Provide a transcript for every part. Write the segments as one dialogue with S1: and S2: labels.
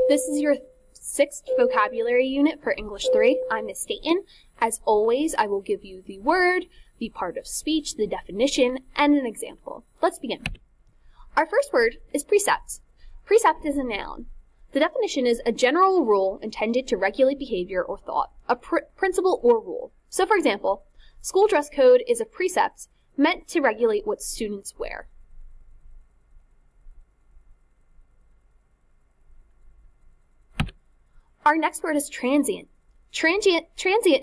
S1: This is your 6th vocabulary unit for English 3. I'm Miss Dayton. As always, I will give you the word, the part of speech, the definition, and an example. Let's begin. Our first word is precept. Precept is a noun. The definition is a general rule intended to regulate behavior or thought, a principle or rule. So for example, school dress code is a precept meant to regulate what students wear. Our next word is transient. Transient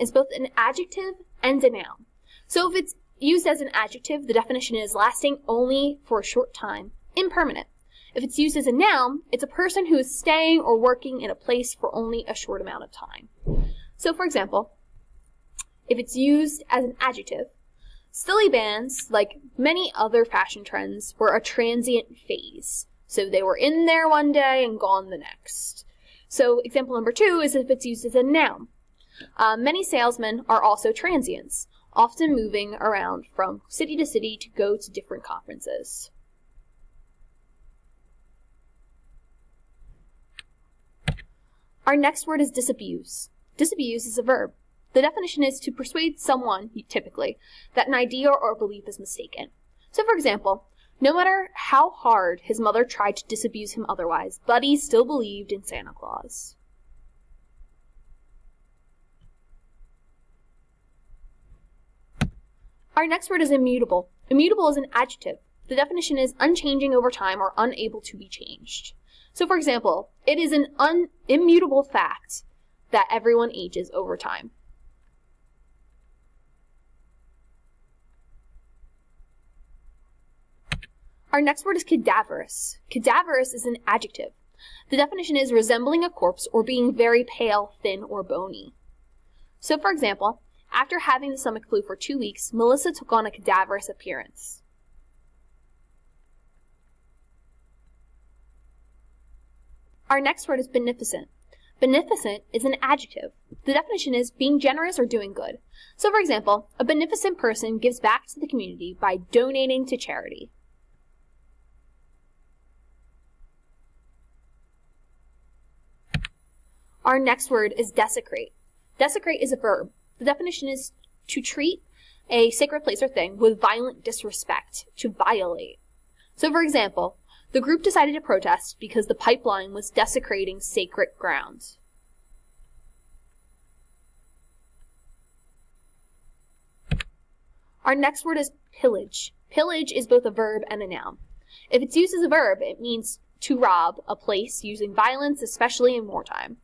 S1: is both an adjective and a noun. So if it's used as an adjective, the definition is lasting only for a short time, impermanent. If it's used as a noun, it's a person who is staying or working in a place for only a short amount of time. So for example, if it's used as an adjective, silly bands, like many other fashion trends, were a transient phase. So they were in there one day and gone the next. So example number 2 is if it's used as a noun. Many salesmen are also transients, often moving around from city to city to go to different conferences. Our next word is disabuse. Disabuse is a verb. The definition is to persuade someone, typically, that an idea or belief is mistaken. So for example, no matter how hard his mother tried to disabuse him otherwise, Buddy still believed in Santa Claus. Our next word is immutable. Immutable is an adjective. The definition is unchanging over time or unable to be changed. So for example, it is an immutable fact that everyone ages over time. Our next word is cadaverous. Cadaverous is an adjective. The definition is resembling a corpse or being very pale, thin, or bony. So for example, after having the stomach flu for 2 weeks, Melissa took on a cadaverous appearance. Our next word is beneficent. Beneficent is an adjective. The definition is being generous or doing good. So for example, a beneficent person gives back to the community by donating to charity. Our next word is desecrate. Desecrate is a verb. The definition is to treat a sacred place or thing with violent disrespect, to violate. So for example, the group decided to protest because the pipeline was desecrating sacred grounds. Our next word is pillage. Pillage is both a verb and a noun. If it's used as a verb, it means to rob a place using violence, especially in wartime.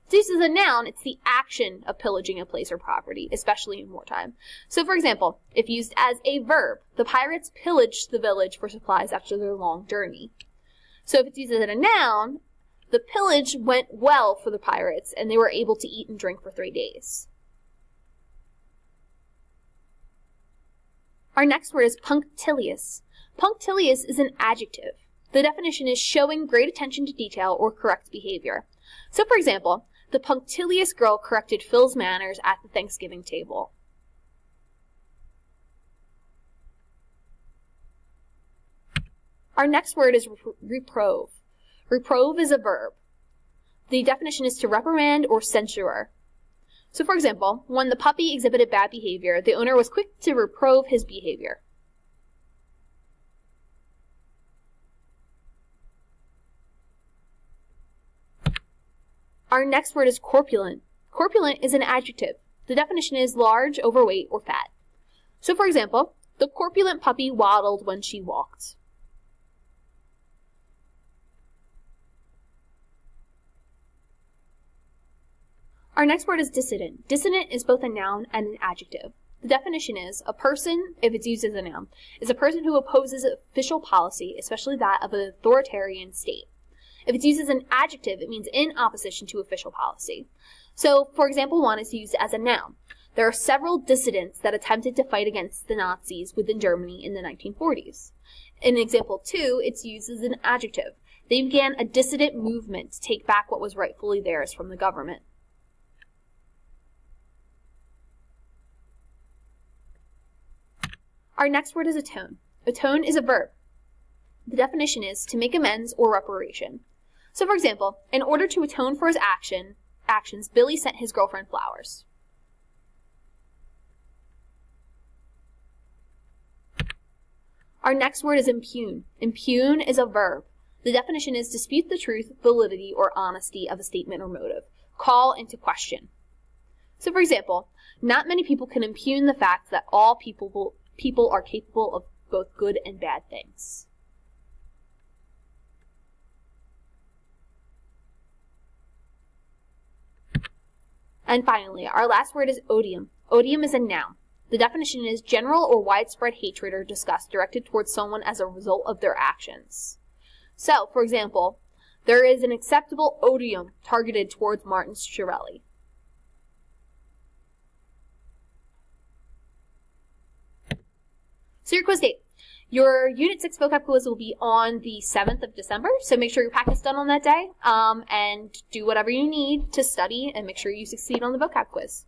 S1: If it's used as a noun, it's the action of pillaging a place or property, especially in wartime. So for example, if used as a verb, the pirates pillaged the village for supplies after their long journey. So if it's used as a noun, the pillage went well for the pirates and they were able to eat and drink for 3 days. Our next word is punctilious. Punctilious is an adjective. The definition is showing great attention to detail or correct behavior. So for example, the punctilious girl corrected Phil's manners at the Thanksgiving table. Our next word is reprove. Reprove is a verb. The definition is to reprimand or censure. So for example, when the puppy exhibited bad behavior, the owner was quick to reprove his behavior. Our next word is corpulent. Corpulent is an adjective. The definition is large, overweight, or fat. So for example, the corpulent puppy waddled when she walked. Our next word is dissident. Dissident is both a noun and an adjective. The definition is a person, if it's used as a noun, is a person who opposes official policy, especially that of an authoritarian state. If it's used as an adjective, it means in opposition to official policy. So, for example 1 is used as a noun. There are several dissidents that attempted to fight against the Nazis within Germany in the 1940s. In example 2, it's used as an adjective. They began a dissident movement to take back what was rightfully theirs from the government. Our next word is atone. Atone is a verb. The definition is to make amends or reparation. So, for example, in order to atone for his actions, Billy sent his girlfriend flowers. Our next word is impugn. Impugn is a verb. The definition is dispute the truth, validity, or honesty of a statement or motive. Call into question. So, for example, not many people can impugn the fact that all people are capable of both good and bad things. And finally, our last word is odium. Odium is a noun. The definition is general or widespread hatred or disgust directed towards someone as a result of their actions. So, for example, there is an acceptable odium targeted towards Martin Shkreli. So your quiz date. Your Unit 6 vocab quiz will be on the 7th of December, so make sure your packet's done on that day, and do whatever you need to study and make sure you succeed on the vocab quiz.